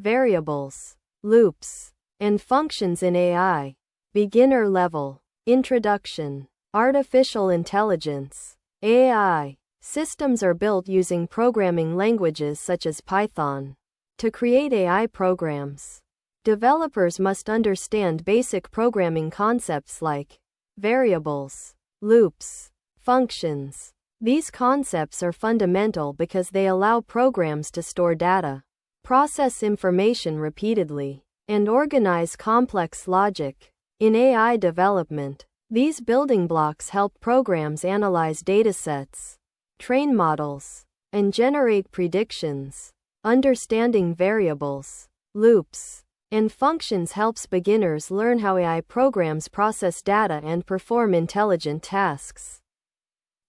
variables, loops, and functions in AI. Beginner level. Introduction. Artificial intelligence. AI systems are built using programming languages such as Python. To create AI programs, developers must understand basic programming concepts like variables, loops, functions. These concepts are fundamental because they allow programs to store data, process information repeatedly, and organize complex logic. In AI development, these building blocks help programs analyze datasets, train models, and generate predictions. Understanding variables, loops, and functions helps beginners learn how AI programs process data and perform intelligent tasks.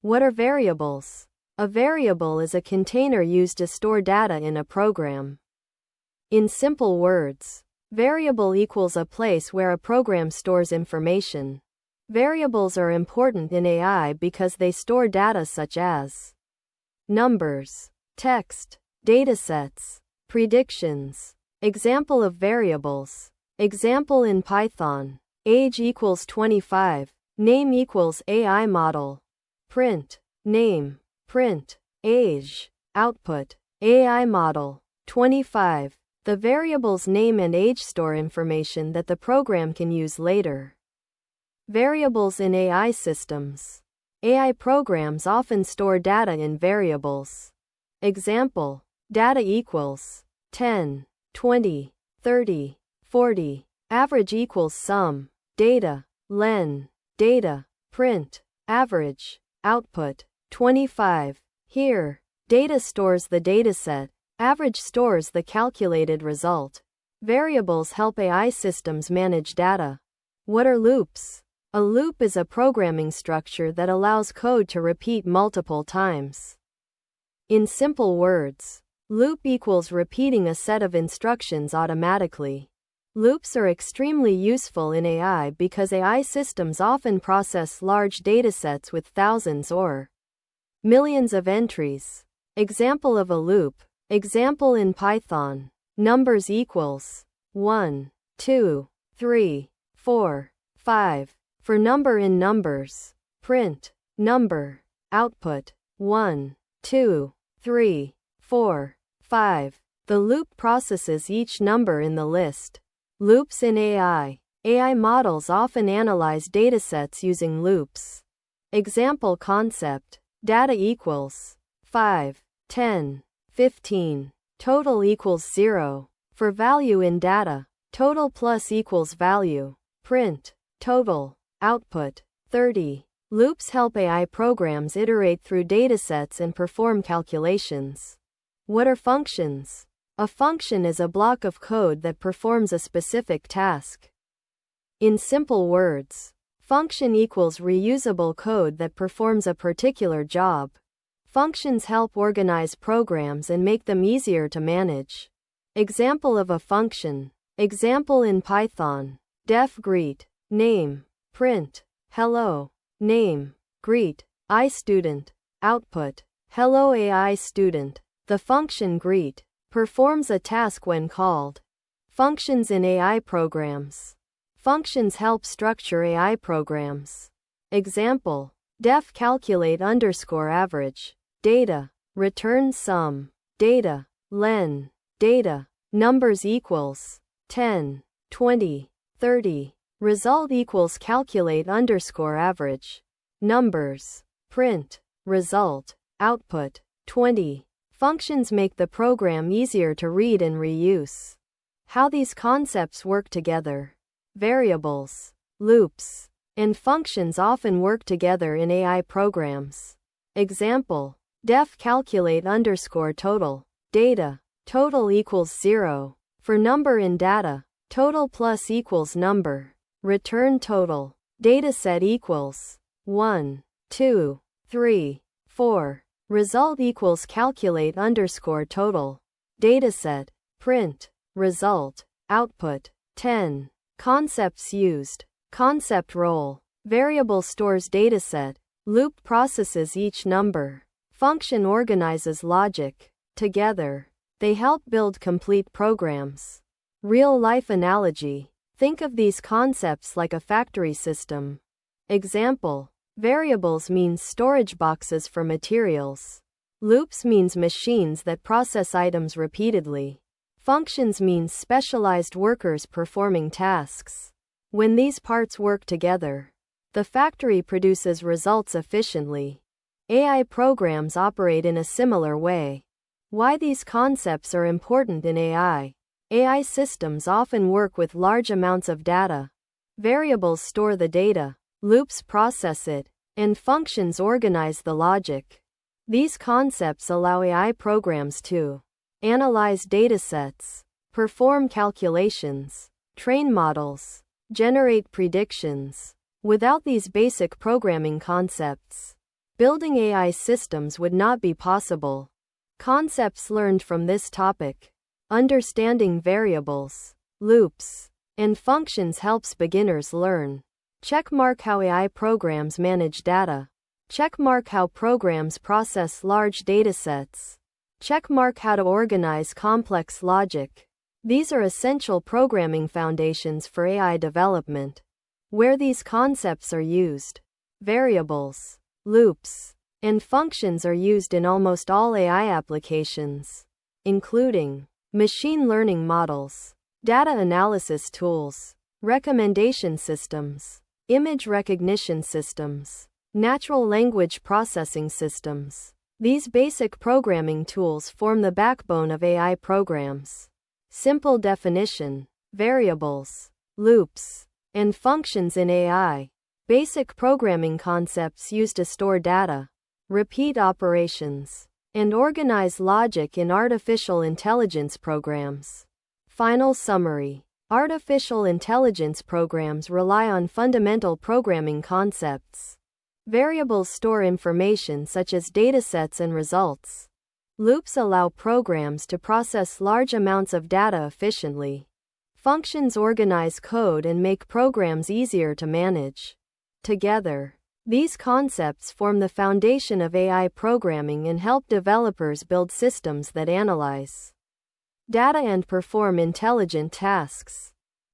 What are variables? A variable is a container used to store data in a program. In simple words, variable equals a place where a program stores information. Variables are important in AI because they store data such as numbers, text, datasets, predictions. Example of variables. Example in Python. Age equals 25. Name equals AI model. Print. Name. Print. Age. Output. AI model. 25. The variables name and age store information that the program can use later. Variables in AI systems. AI programs often store data in variables. Example. Data equals 10, 20, 30, 40. Average equals sum. Data. Len. Data. Print. Average. Output. 25. Here, data stores the dataset. Average stores the calculated result. Variables help AI systems manage data. What are loops? A loop is a programming structure that allows code to repeat multiple times. In simple words, loop equals repeating a set of instructions automatically. Loops are extremely useful in AI because AI systems often process large datasets with thousands or millions of entries. Example of a loop. Example in Python. Numbers equals 1, 2, 3, 4, 5. For number in numbers. Print. Number. Output. 1, 2, 3, 4, 5. The loop processes each number in the list. Loops in AI. AI models often analyze datasets using loops. Example concept. Data equals 5, 10, 15. Total equals 0. For value in data, total plus equals value. Print. Total. Output. 30. Loops help AI programs iterate through datasets and perform calculations. What are functions? A function is a block of code that performs a specific task. In simple words, function equals reusable code that performs a particular job. Functions help organize programs and make them easier to manage. Example of a function. Example in Python. Def greet. Name. Print. Hello. Name. Greet. iStudent. Output. Hello AI student. The function greet performs a task when called. Functions in AI programs. Functions help structure AI programs. Example. Def calculate underscore average. Data. Return sum. Data. Len. Data. Numbers equals 10, 20, 30. Result equals calculate underscore average. Numbers. Print. Result. Output. 20. Functions make the program easier to read and reuse. How these concepts work together. Variables, loops, and functions often work together in AI programs. Example. Def calculate underscore total. Data. Total equals 0. For number in data, total plus equals number. Return total. Dataset equals 1, 2, 3, 4. Result equals calculate underscore total. Dataset. Print. Result. Output. 10. Concepts used. Concept role. Variable stores dataset. Loop processes each number. Function organizes logic. Together, They help build complete programs. Real-life analogy. Think of these concepts like a factory system. Example. Variables means storage boxes for materials. Loops means machines that process items repeatedly. Functions means specialized workers performing tasks. When these parts work together, the factory produces results efficiently. AI programs operate in a similar way. Why these concepts are important in AI. AI systems often work with large amounts of data. Variables store the data, loops process it, and functions organize the logic. These concepts allow AI programs to analyze datasets, perform calculations, train models, generate predictions. Without these basic programming concepts, building AI systems would not be possible. Concepts learned from this topic. Understanding variables, loops, and functions helps beginners learn. Checkmark how AI programs manage data. Checkmark how programs process large datasets. Checkmark how to organize complex logic. These are essential programming foundations for AI development. Where these concepts are used. Variables, loops, and functions are used in almost all AI applications, including machine learning models, data analysis tools, recommendation systems, image recognition systems, natural language processing systems. These basic programming tools form the backbone of AI programs. Simple definition. Variables, loops, and functions in AI. Basic programming concepts used to store data, repeat operations, and organize logic in artificial intelligence programs. Final summary. Artificial intelligence programs rely on fundamental programming concepts. Variables store information such as datasets and results. Loops allow programs to process large amounts of data efficiently. Functions organize code and make programs easier to manage. Together, these concepts form the foundation of AI programming and help developers build systems that analyze data and perform intelligent tasks.